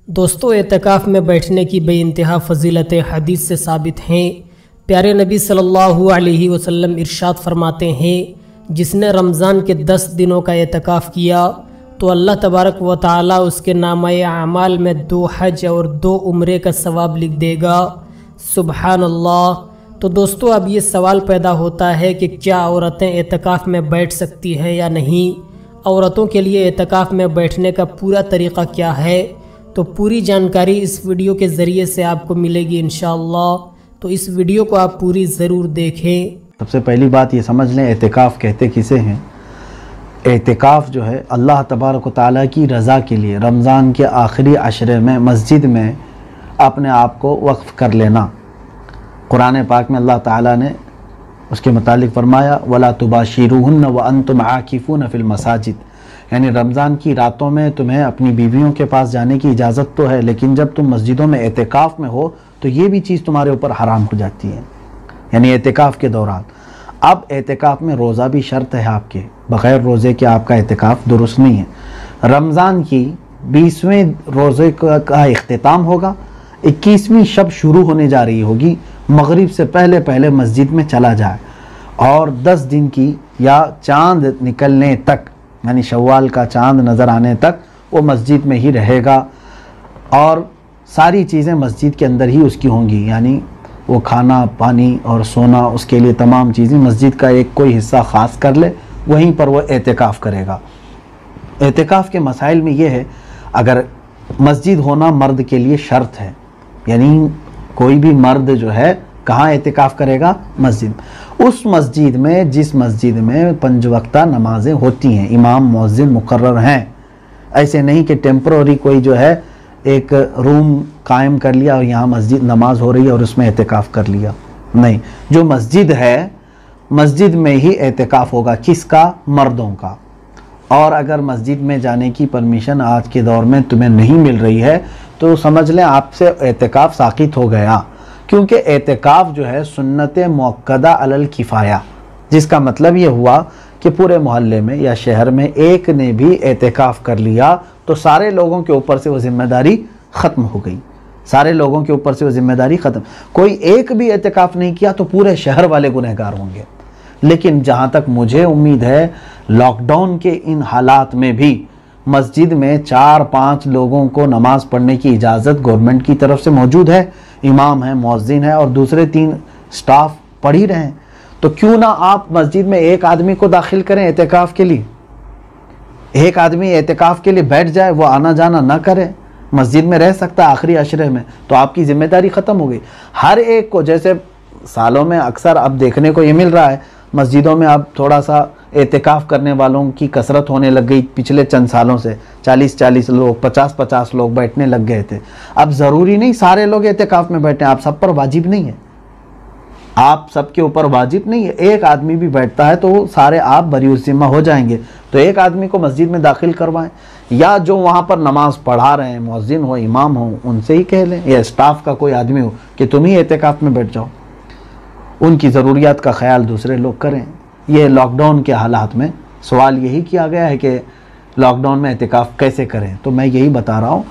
دوستو، اعتکاف میں بیٹھنے کی بے انتہا فضیلت حدیث سے ثابت ہیں۔ پیارے نبی صلی اللہ علیہ وسلم ارشاد فرماتے ہیں، جس نے رمضان کے 10 دنوں کا اعتکاف کیا تو اللہ تبارک و تعالی اس کے نامہ اعمال میں 2 حج اور 2 عمرے کا ثواب لکھ دے گا۔ سبحان اللہ۔ تو دوستو، اب یہ سوال پیدا ہوتا ہے کہ کیا عورتیں اعتکاف میں بیٹھ سکتی ہیں یا نہیں؟ عورتوں کے لیے اعتکاف میں بیٹھنے کا پورا طریقہ کیا ہے؟ تو پوری جانکاری اس ویڈیو کے ذریعے سے آپ کو ملے گی انشاءاللہ، تو اس ویڈیو کو آپ پوری ضرور دیکھیں۔ سب سے پہلی بات یہ سمجھ لیں اعتکاف کہتے کسے ہیں۔ اعتکاف جو ہے اللہ تبارک و تعالیٰ کی رضا کے لیے رمضان کے آخری عشرے میں مسجد میں اپنے آپ کو وقف کر لینا۔ قرآن پاک میں اللہ تعالیٰ نے اس کے متعلق فرمایا وَلَا تُبَاشِرُوهُنَّ وَأَنْتُمْ عَاكِفُونَ فِي الْمَسَاجِدِ، یعنی رمضان کی راتوں میں تمہیں اپنی بیویوں کے پاس جانے کی اجازت تو ہے، لیکن جب تم مسجدوں میں اعتکاف میں ہو تو یہ بھی چیز تمہارے اوپر حرام ہو جاتی ہے، یعنی اعتکاف کے دوران۔ اب اعتکاف میں روزہ بھی شرط ہے آپ کے، بغیر روزے کے آپ کا اعتکاف درست نہیں ہے۔ رمضان کی 20ویں روزے کا اختتام ہوگا، 21ویں شب شروع ہونے جا رہی ہوگی، مغرب سے پہلے پہلے مسجد میں چلا جائے اور 10 دن کی یا چاند نکلنے تک، یعنی شوال کا چاند نظر آنے تک وہ مسجد میں ہی رہے گا، اور ساری چیزیں مسجد کے اندر ہی اس کی ہوں گی، یعنی وہ کھانا پانی اور سونا، اس کے لیے تمام چیزیں مسجد کا ایک کوئی حصہ خاص کر لے، وہیں پر وہ اعتکاف کرے گا۔ اعتکاف کے مسائل میں یہ ہے، اگر مسجد ہونا مرد کے لیے شرط ہے، یعنی کوئی بھی مرد جو ہے کہاں اعتکاف کرے گا؟ مسجد۔ اس مسجد میں جس مسجد میں 5 وقتہ نمازیں ہوتی ہیں، امام مؤذن مقرر ہیں، ایسے نہیں کہ ٹیمپرری کوئی جو ہے ایک روم قائم کر لیا اور یہاں مسجد نماز ہو رہی ہے اور اس میں اعتکاف کر لیا، نہیں، جو مسجد ہے مسجد میں ہی اعتکاف ہوگا۔ کس کا؟ مردوں کا۔ اور اگر مسجد میں جانے کی پرمیشن آج کے دور میں تمہیں نہیں مل رہی ہے تو سمجھ لیں آپ سے اعتکاف ساقط ہو گیا، کیونکہ اعتکاف جو ہے سنت مؤکدہ علی الکفایہ، جس کا مطلب یہ ہوا کہ پورے محلے میں یا شہر میں ایک نے بھی اعتکاف کر لیا تو سارے لوگوں کے اوپر سے وہ ذمہ داری ختم ہو گئی، سارے لوگوں کے اوپر سے وہ ذمہ داری ختم۔ کوئی ایک بھی اعتکاف نہیں کیا تو پورے شہر والے گنہگار ہوں گے۔ لیکن جہاں تک مجھے امید ہے، لاک ڈاؤن کے ان حالات میں بھی مسجد میں 4-5 لوگوں کو نماز پڑھنے کی اجازت گورنمنٹ کی طرف سے موجود ہے، امام ہے، مؤذن ہے اور دوسرے 3 سٹاف پڑھ ہی رہے ہیں، تو کیوں نہ آپ مسجد میں ایک آدمی کو داخل کریں اعتکاف کے لیے، ایک آدمی اعتکاف کے لیے بیٹھ جائے، وہ آنا جانا نہ کرے، مسجد میں رہ سکتا ہے آخری عشرے میں، تو آپ کی ذمہ داری ختم ہو گئی۔ ہر ایک کو، جیسے سالوں میں اکثر اب دیکھنے کو یہ مل رہا ہے، مسجدوں میں اب تھوڑا سا اعتکاف کرنے والوں کی کثرت ہونے لگ گئی، پچھلے چند سالوں سے 40 لوگ، 50 لوگ بیٹھنے لگ گئے تھے۔ اب ضروری نہیں سارے لوگ اعتکاف میں بیٹھیں، آپ سب پر واجب نہیں ہے، آپ سب کے اوپر واجب نہیں ہے۔ ایک آدمی بھی بیٹھتا ہے تو وہ سارے آپ بری الذمہ ہو جائیں گے، تو ایک آدمی کو مسجد میں داخل کروائیں، یا جو وہاں پر نماز پڑھا رہے ہیں، مؤذن ہو، امام ہو، ان سے ہی کہہ لیں، یا اسٹاف کا کوئی آدمی ہو کہ تم ہی اعتکاف میں بیٹھ جاؤ، ان کی ضروریات کا خیال دوسرے لوگ کریں۔ یہ لاک ڈاؤن کے حالات میں سوال یہی کیا گیا ہے کہ لاک ڈاؤن میں اعتکاف کیسے کریں، تو میں یہی بتا رہا ہوں۔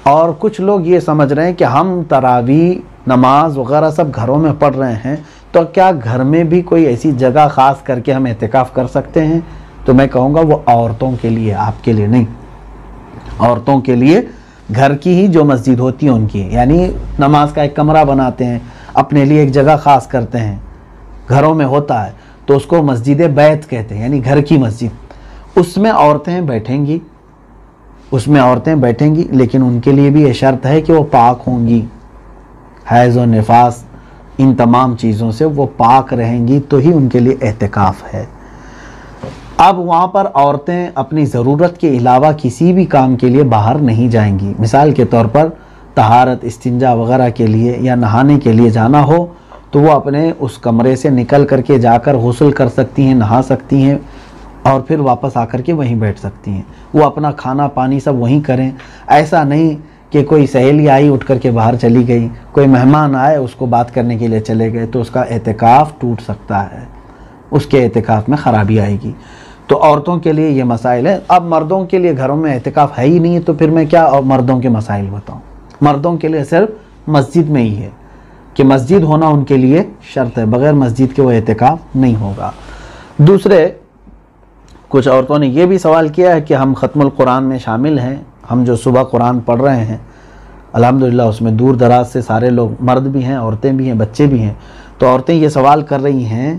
اور کچھ لوگ یہ سمجھ رہے ہیں کہ ہم تراویح نماز وغیرہ سب گھروں میں پڑھ رہے ہیں، تو کیا گھر میں بھی کوئی ایسی جگہ خاص کر کے ہم اعتکاف کر سکتے ہیں؟ تو میں کہوں گا وہ عورتوں کے لیے، آپ کے لیے نہیں۔ عورتوں کے لیے گھر کی ہی جو مسجد ہوتی ہے ان کی، یعنی نماز کا ایک کمرہ بناتے ہیں، اپنے لیے ایک جگہ خاص کرتے ہیں، گھروں میں ہوتا ہے تو اس کو مسجد بیت کہتے ہیں، یعنی گھر کی مسجد۔ اس میں عورتیں بیٹھیں گی، لیکن ان کے لیے بھی یہ شرط ہے کہ وہ پاک ہوں گی، حیض و نفاس ان تمام چیزوں سے وہ پاک رہیں گی، تو ہی ان کے لیے اعتکاف ہے۔ اب وہاں پر عورتیں اپنی ضرورت کے علاوہ کسی بھی کام کے لیے باہر نہیں جائیں گی۔ مثال کے طور پر طہارت، استنجا وغیرہ کے لیے یا نہانے کے لیے جانا ہو تو وہ اپنے اس کمرے سے نکل کر کے جا کر غسل کر سکتی ہیں، نہا سکتی ہیں، اور پھر واپس آ کر کے وہیں بیٹھ سکتی ہیں۔ وہ اپنا کھانا پانی سب وہیں کریں۔ ایسا نہیں کہ کوئی سہیلی آئی اٹھ کر کے باہر چلی گئی، کوئی مہمان آئے اس کو بات کرنے کے لیے چلے گئے، تو اس کا اعتکاف ٹوٹ سکتا ہے، اس کے اعتکاف میں خرابی آئے گی۔ تو عورتوں کے لیے یہ مسائل ہے. اب مردوں کے لیے گھروں میں اعتکاف ہے ہی نہیں تو پھر میں کیا مردوں کے مسائل بتاؤں. مردوں کے لیے صرف مسجد میں ہی ہے کہ مسجد ہونا ان کے لیے شرط ہے, بغیر مسجد کے وہ اعتکاف نہیں ہوگا. دوسرے کچھ عورتوں نے یہ بھی سوال کیا ہے کہ ہم ختم القرآن میں شامل ہیں, ہم جو صبح قرآن پڑھ رہے ہیں الحمدللہ اس میں دور دراز سے سارے لوگ, مرد بھی ہیں, عورتیں بھی ہیں, بچے بھی ہیں. تو عورتیں یہ سوال کر رہی ہیں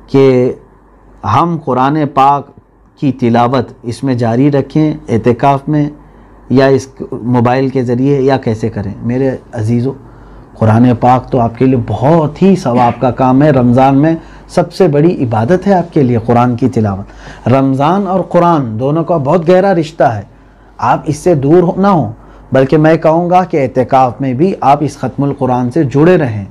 کہ ہم قرآن پاک کی تلاوت اس میں جاری رکھیں اعتکاف میں یا اس موبائل کے ذریعے یا کیسے کریں. میرے عزیزو, قرآن پاک تو آپ کے لیے بہت ہی ثواب کا کام ہے. رمضان میں سب سے بڑی عبادت ہے آپ کے لیے قرآن کی تلاوت. رمضان اور قرآن دونوں کا بہت گہرا رشتہ ہے, آپ اس سے دور نہ ہوں, بلکہ میں کہوں گا کہ اعتکاف میں بھی آپ اس ختم القرآن سے جڑے رہیں.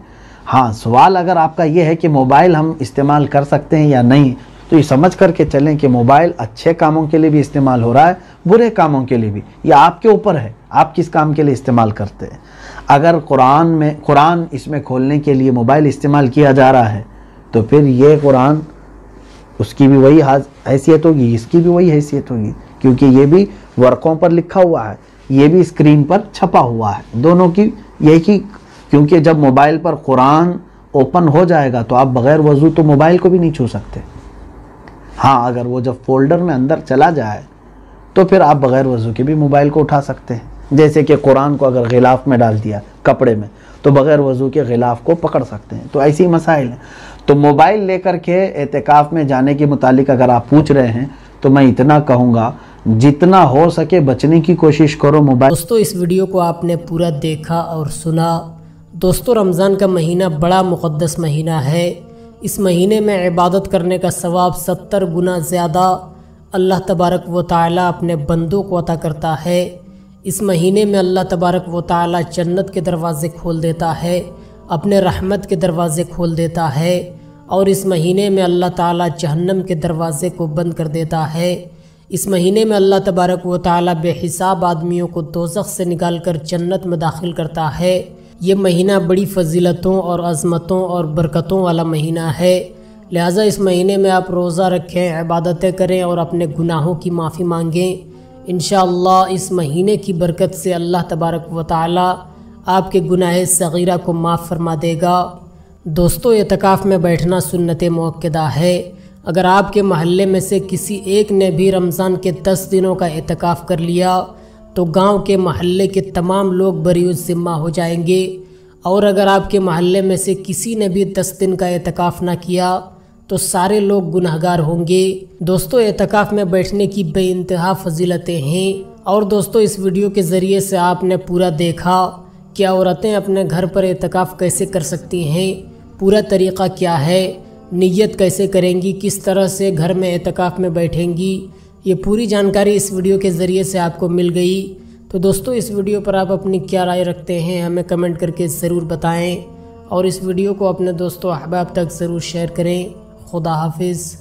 ہاں, سوال اگر آپ کا یہ ہے کہ موبائل ہم استعمال کر سکتے ہیں یا نہیں, تو یہ سمجھ کر کے چلیں کہ موبائل اچھے کاموں کے لیے بھی استعمال ہو رہا ہے, برے کاموں کے لیے بھی. یہ آپ کے اوپر ہے, آپ کس کام کے لیے استعمال کرتے ہیں. اگر قرآن اس میں کھولنے کے لیے موبائل استعمال کیا جا رہا ہے تو پھر یہ قرآن اس کی بھی وہی حیثیت ہوگی, اس کی بھی وہی حیثیت ہوگی, کیونکہ یہ بھی ورقوں پر لکھا ہوا ہے, یہ بھی اسکرین پر چھپا ہوا ہے. دونوں کی یہی, کیونکہ جب موبائل پر قرآن اوپن ہو جائے گا تو آپ بغیر وضو تو موبائل کو بھی نہیں چھو سکتے. ہاں, اگر وہ جب فولڈر میں اندر چلا جائے تو پھر آپ بغیر وضو کے بھی موبائل کو اٹھا سکتے ہیں. جیسے کہ قرآن کو اگر غلاف میں ڈال دیا کپڑے میں تو بغیر وضو کے غلاف کو پکڑ سکتے ہیں. تو ایسی مسائل ہیں. تو موبائل لے کر کے اعتکاف میں جانے کے متعلق اگر آپ پوچھ رہے ہیں تو میں اتنا کہوں گا, جتنا ہو سکے بچنے کی کوشش کرو موبائل. دوستو, اس ویڈیو کو آپ نے پورا دیکھا اور سنا. دوستو, رمضان کا مہینہ بڑا مقدس مہینہ ہے. اس مہینے میں عبادت کرنے کا ثواب 70 گنا زیادہ اللہ تبارک و تعالی اپنے بندوں کو عطا کرتا ہے. اس مہینے میں اللہ تبارک و تعالی جنت کے دروازے کھول دیتا ہے, اپنے رحمت کے دروازے کھول دیتا ہے, اور اس مہینے میں اللہ تعالی جہنم کے دروازے کو بند کر دیتا ہے. اس مہینے میں اللہ تبارک و تعالی بے حساب آدمیوں کو دوزخ سے نکال کر جنت میں داخل کرتا ہے. یہ مہینہ بڑی فضیلتوں اور عظمتوں اور برکتوں والا مہینہ ہے. لہٰذا اس مہینے میں آپ روزہ رکھیں, عبادتیں کریں اور اپنے گناہوں کی معافی مانگیں. انشاءاللہ اس مہینے کی برکت سے اللہ تبارک و تعالی آپ کے گناہ صغیرہ کو معاف فرما دے گا. دوستو, اعتکاف میں بیٹھنا سنت مؤکدہ ہے. اگر آپ کے محلے میں سے کسی ایک نے بھی رمضان کے 10 دنوں کا اعتکاف کر لیا تو گاؤں کے محلے کے تمام لوگ بری الذمہ ہو جائیں گے, اور اگر آپ کے محلے میں سے کسی نے بھی 10 دن کا اعتکاف نہ کیا تو سارے لوگ گنہگار ہوں گے. دوستو, اعتکاف میں بیٹھنے کی بے انتہا فضیلتیں ہیں. اور دوستو, اس ویڈیو کے ذریعے سے آپ نے پورا دیکھا کہ عورتیں اپنے گھر پر اعتکاف کیسے کر سکتی ہیں, پورا طریقہ کیا ہے, نیت کیسے کریں گی, کس طرح سے گھر میں اعتکاف میں بیٹھیں گی. یہ پوری جانکاری اس ویڈیو کے ذریعے سے آپ کو مل گئی. تو دوستو, اس ویڈیو پر آپ اپنی کیا رائے رکھتے ہیں ہمیں کمنٹ کر کے ضرور بتائیں, اور اس ویڈیو کو اپنے دوستوں احباب تک ضرور شیئر کریں. خدا حافظ.